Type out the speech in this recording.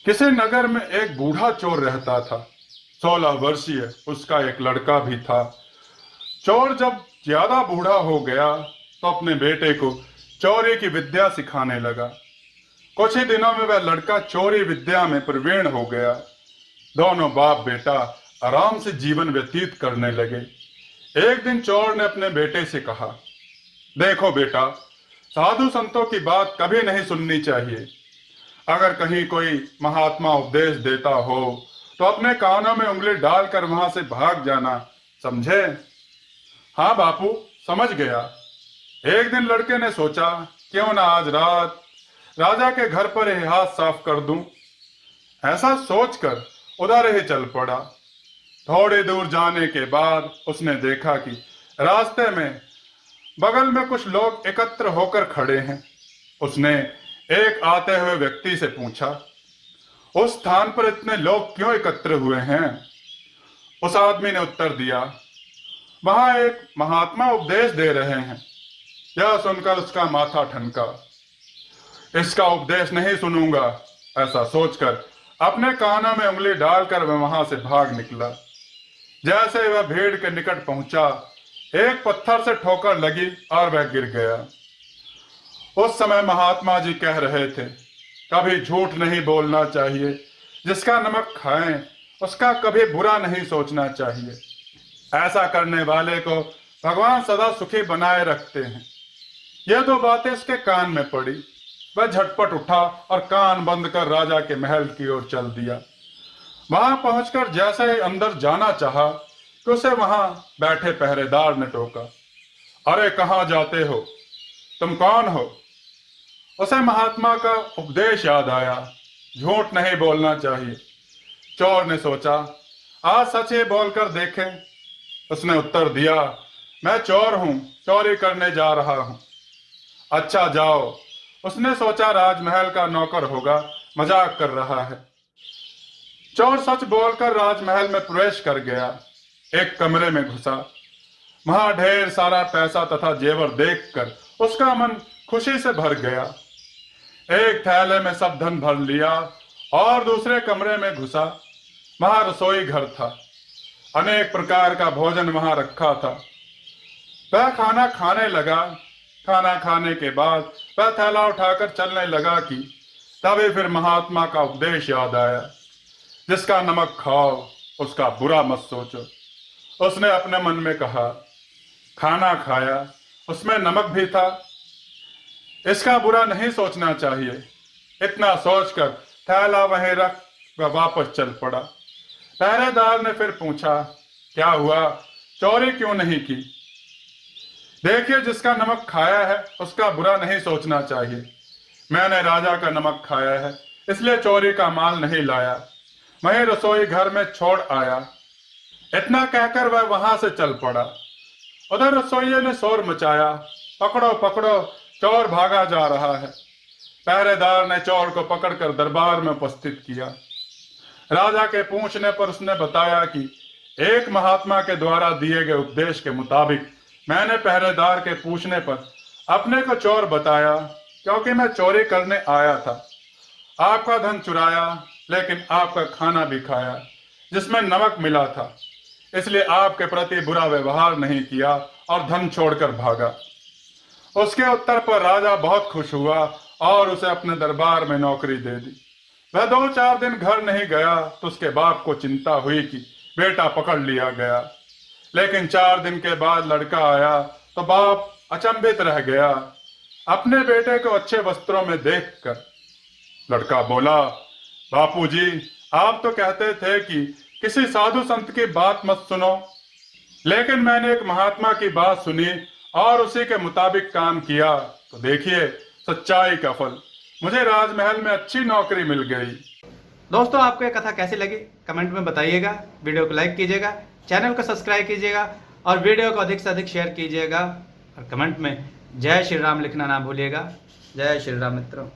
किसी नगर में एक बूढ़ा चोर रहता था। 16 वर्षीय उसका एक लड़का भी था। चोर जब ज्यादा बूढ़ा हो गया तो अपने बेटे को चोरी की विद्या सिखाने लगा। कुछ ही दिनों में वह लड़का चोरी विद्या में प्रवीण हो गया। दोनों बाप बेटा आराम से जीवन व्यतीत करने लगे। एक दिन चोर ने अपने बेटे से कहा, देखो बेटा, साधु संतों की बात कभी नहीं सुननी चाहिए। अगर कहीं कोई महात्मा उपदेश देता हो तो अपने कानों में उंगली डालकर वहां से भाग जाना, समझे? हाँ बापू, समझ गया। एक दिन लड़के ने सोचा, क्यों ना आज रात राजा के घर पर ही हाथ साफ कर दूं। ऐसा सोचकर उधर ही चल पड़ा। थोड़ी दूर जाने के बाद उसने देखा कि रास्ते में बगल में कुछ लोग एकत्र होकर खड़े हैं। उसने एक आते हुए व्यक्ति से पूछा, उस स्थान पर इतने लोग क्यों एकत्र हुए हैं? उस आदमी ने उत्तर दिया, वहां एक महात्मा उपदेश दे रहे हैं। यह सुनकर उसका माथा ठनका। इसका उपदेश नहीं सुनूंगा, ऐसा सोचकर अपने कानों में उंगली डालकर वह वहां से भाग निकला। जैसे वह भीड़ के निकट पहुंचा, एक पत्थर से ठोकर लगी और वह गिर गया। उस समय महात्मा जी कह रहे थे, कभी झूठ नहीं बोलना चाहिए, जिसका नमक खाएं उसका कभी बुरा नहीं सोचना चाहिए। ऐसा करने वाले को भगवान सदा सुखी बनाए रखते हैं। यह दो बातें उसके कान में पड़ी। वह झटपट उठा और कान बंद कर राजा के महल की ओर चल दिया। वहां पहुंचकर जैसे ही अंदर जाना चाहा कि उसे वहां बैठे पहरेदार ने टोका, अरे कहाँ जाते हो? तुम कौन हो? उसे महात्मा का उपदेश याद आया, झूठ नहीं बोलना चाहिए। चोर ने सोचा, आज सच ही बोलकर देखें। उसने उत्तर दिया, मैं चोर हूं, चोरी करने जा रहा हूं। अच्छा जाओ। उसने सोचा राजमहल का नौकर होगा, मजाक कर रहा है। चोर सच बोलकर राजमहल में प्रवेश कर गया। एक कमरे में घुसा। वहां ढेर सारा पैसा तथा जेवर देखकर उसका मन खुशी से भर गया। एक थैले में सब धन भर लिया और दूसरे कमरे में घुसा। वहां रसोई घर था। अनेक प्रकार का भोजन वहां रखा था। वह खाना खाने लगा। खाना खाने के बाद वह थैला उठाकर चलने लगा कि तभी फिर महात्मा का उपदेश याद आया, जिसका नमक खाओ उसका बुरा मत सोचो। उसने अपने मन में कहा, खाना खाया, उसमें नमक भी था, इसका बुरा नहीं सोचना चाहिए। इतना सोचकर थैला वहीं रख वह वापस चल पड़ा। पहरेदार ने फिर पूछा, क्या हुआ, चोरी क्यों नहीं की? देखिए, जिसका नमक खाया है उसका बुरा नहीं सोचना चाहिए। मैंने राजा का नमक खाया है, इसलिए चोरी का माल नहीं लाया, वहीं रसोई घर में छोड़ आया। इतना कहकर वह वहां से चल पड़ा। उधर रसोइये ने शोर मचाया, पकड़ो पकड़ो, चोर भागा जा रहा है। पहरेदार ने चोर को पकड़कर दरबार में उपस्थित किया। राजा के पूछने पर उसने बताया कि एक महात्मा के द्वारा दिए गए उपदेश के मुताबिक मैंने पहरेदार के पूछने पर अपने को चोर बताया, क्योंकि मैं चोरी करने आया था। आपका धन चुराया, लेकिन आपका खाना भी खाया जिसमें नमक मिला था, इसलिए आपके प्रति बुरा व्यवहार नहीं किया और धन छोड़कर भागा। उसके उत्तर पर राजा बहुत खुश हुआ और उसे अपने दरबार में नौकरी दे दी। वह 2-4 दिन घर नहीं गया तो उसके बाप को चिंता हुई कि बेटा पकड़ लिया गया। लेकिन 4 दिन के बाद लड़का आया तो बाप अचंभित रह गया अपने बेटे को अच्छे वस्त्रों में देखकर। लड़का बोला, बापूजी, आप तो कहते थे कि किसी साधु संत की बात मत सुनो, लेकिन मैंने एक महात्मा की बात सुनी और उसी के मुताबिक काम किया, तो देखिए सच्चाई का फल, मुझे राजमहल में अच्छी नौकरी मिल गई। दोस्तों, आपको ये कथा कैसी लगी कमेंट में बताइएगा। वीडियो को लाइक कीजिएगा, चैनल को सब्सक्राइब कीजिएगा और वीडियो को अधिक से अधिक शेयर कीजिएगा। और कमेंट में जय श्री राम लिखना ना भूलिएगा। जय श्री राम मित्रों।